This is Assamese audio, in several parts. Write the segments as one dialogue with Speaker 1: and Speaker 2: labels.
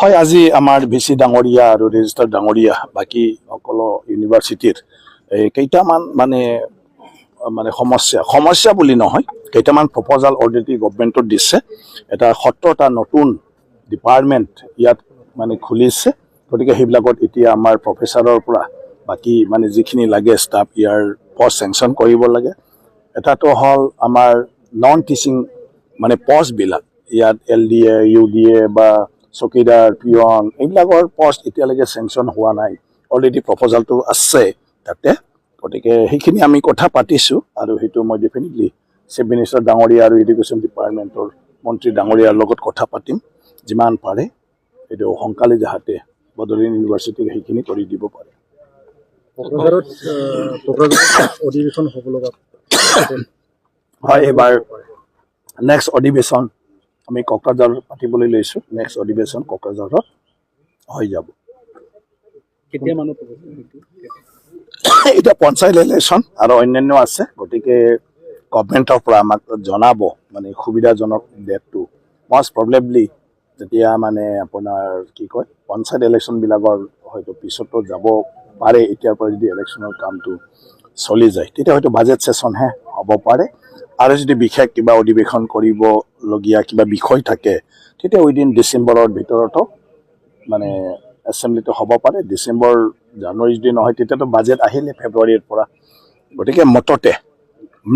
Speaker 1: হয় আজি আমাৰ ভিসি ডাঙৰীয়া আৰু ৰেজিষ্ট্ৰাৰ ডাঙৰীয়া বাকি সকল ইউনিভাৰ্চিটিৰ কেইটামান মানে সমস্যা বুলি নহয় কেইটামান প্ৰপ'জাল অলৰেডি গভৰ্ণমেণ্টত দিছে এটা 17টা নতুন ডিপাৰ্টমেণ্ট ইয়াত মানে খুলিছে গতিকে সেইবিলাকত এতিয়া আমাৰ প্ৰফেচাৰৰ পৰা বাকি মানে যিখিনি লাগে ষ্টাফ ইয়াৰ পষ্ট চেংচন কৰিব লাগে এটাটো হল আমাৰ নন টিচিং মানে পষ্টবিলাক ইয়াত LDA UDA বা চকীদাৰ পিয়ন এইবিলাকৰ পষ্ট এতিয়ালৈকে চেংচন হোৱা নাই অলৰেডি প্ৰপ'জালটো আছে তাতে গতিকে সেইখিনি আমি কথা পাতিছোঁ আৰু সেইটো মই ডেফিনেটলি চিফ মিনিষ্টাৰ ডাঙৰীয়া আৰু এডুকেশ্যন ডিপাৰ্টমেণ্টৰ মন্ত্ৰী ডাঙৰীয়াৰ লগত কথা পাতিম যিমান পাৰে এইটো সোনকালে যাতে বদলিন ইউনিভাৰ্চিটিক সেইখিনি কৰি দিব পাৰে
Speaker 2: অধিৱেশন হ'ব লগা
Speaker 1: হয় এবাৰ নেক্সট অধিৱেশন আমি কোকৰাঝাৰ পাতিবলৈ লৈছোঁ নেক্সট অধিৱেশন কোকৰাঝাৰত হৈ যাব
Speaker 2: কেতিয়া মানুহ
Speaker 1: এটা পঞ্চায়ত ইলেকশ্যন আৰু অন্যান্য আছে গতিকে গভৰ্ণমেণ্টৰ পৰা আমাক জনাব মানে সুবিধাজনক ডেটটো মষ্ট প্ৰবেবলি যেতিয়া মানে আপোনাৰ কি কয় পঞ্চায়ত ইলেকশ্যনবিলাকৰ হয়তো পিছতো যাব পাৰে এতিয়াৰ পৰা যদি ইলেকশ্যনৰ কামটো চলি যায় তেতিয়া হয়তো বাজেট ছেছনহে হ'ব পাৰে আৰু যদি বিশেষ কিবা অধিৱেশন কৰিবলগীয়া কিবা বিষয় থাকে তেতিয়া উইদিন ডিচেম্বৰৰ ভিতৰতো মানে এছেম্বলিটো হ'ব পাৰে ডিচেম্বৰ জানুৱাৰী যদি নহয় তেতিয়াতো বাজেট আহিলে ফেব্ৰুৱাৰীৰ পৰা গতিকে মততে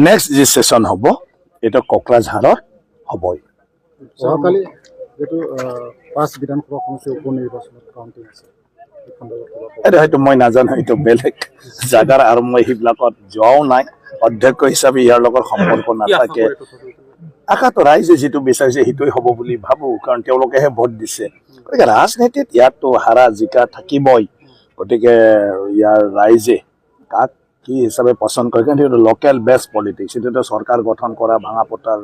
Speaker 1: নেক্সট যি ছেছন হ'ব এইটো কোকৰাঝাৰত হ'বই
Speaker 2: যোৱাকালি যেটো 5 বিধানসভা সমষ্টিৰ উপ নিৰ্বাচনত কাউণ্টিং আছে
Speaker 1: এইটো হয়তো মই নাজানো এইটো বেলেগ জাগাৰ আৰু মই সেইবিলাকত যোৱাও নাই অধ্যক্ষ হিচাপে ইয়াৰ লগত সম্পৰ্ক নাথাকে আশাটো ৰাইজে যিটো বিচাৰিছে সেইটোৱে হ'ব বুলি ভাবোঁ কাৰণ তেওঁলোকেহে ভোট দিছে গতিকে ৰাজনীতিত ইয়াততো হাৰা জিকা থাকিবই গতিকে ইয়াৰ ৰাইজে কাক কি হিচাপে পচন্দ কৰে কিন্তু এইটো লোকেল বেষ্ট পলিটিক্স এইটোতো চৰকাৰ গঠন কৰা ভাঙা পতাৰ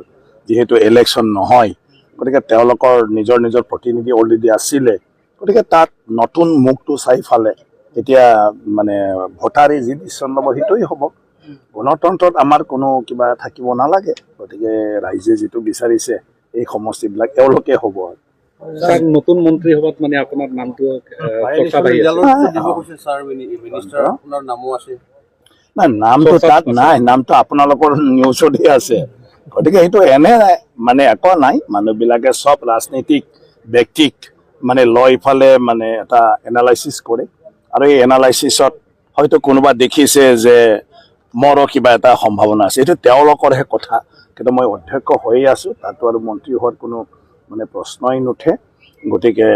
Speaker 1: যিহেতু ইলেকশ্যন নহয় গতিকে তেওঁলোকৰ নিজৰ নিজৰ প্ৰতিনিধি অলৰেডি আছিলে গতিকে তাত নতুন মুখটো চাই ফালে এতিয়া মানে ভোটাৰে যি ডিচিশ্যন ল'ব সেইটোৱে হ'ব গণতন্ত্ৰত আমাৰ কোনো কিবা থাকিব নালাগে গতিকে ৰাইজে যিটো বিচাৰিছে এই সমষ্টিবিলাক তেওঁলোকে হ'ব
Speaker 2: নতুন মন্ত্ৰী সভাত মানে আপোনাৰ নামটো
Speaker 1: নাই নামটো তাত নাই নামটো আপোনালোকৰ নিউজতহে আছে গতিকে সেইটো এনে মানে একো নাই মানুহবিলাকে চব ৰাজনৈতিক ব্যক্তিক মানে লৈ ফালে মানে এটা এনালাইচিছ কৰে আৰু এই এনালাইচিছত হয়তো কোনোবা দেখিছে যে মোৰো কিবা এটা সম্ভাৱনা আছে এইটো তেওঁলোকৰহে কথা কিন্তু মই অধ্যক্ষ হৈয়ে আছোঁ তাতো আৰু মন্ত্ৰী হোৱাৰ কোনো মানে প্ৰশ্নই নুঠে গতিকে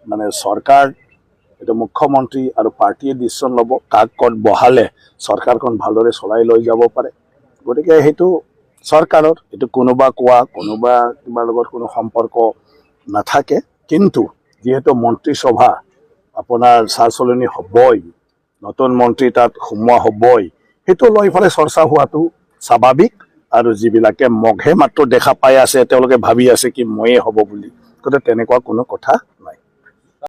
Speaker 1: মানে চৰকাৰ এইটো মুখ্যমন্ত্ৰী আৰু পাৰ্টীয়ে ডিচিশ্যন ল'ব কাক ক'ত বহালে চৰকাৰখন ভালদৰে চলাই লৈ যাব পাৰে গতিকে সেইটো চৰকাৰৰ এইটো কোনোবা কোৱা কোনোবা কিবাৰ লগত কোনো সম্পৰ্ক নাথাকে কিন্তু যিহেতু মন্ত্ৰীসভা আপোনাৰ চালচলনি হ'বই নতুন মন্ত্ৰী তাত সোমোৱা হ'বই সেইটো লৈ ফালে চৰ্চা হোৱাটো স্বাভাৱিক আৰু যিবিলাকে মঘে মাত্ৰ দেখা পাই আছে তেওঁলোকে ভাবি আছে কি ময়ে হ'ব বুলি গতিকে তেনেকুৱা কোনো কথা নাই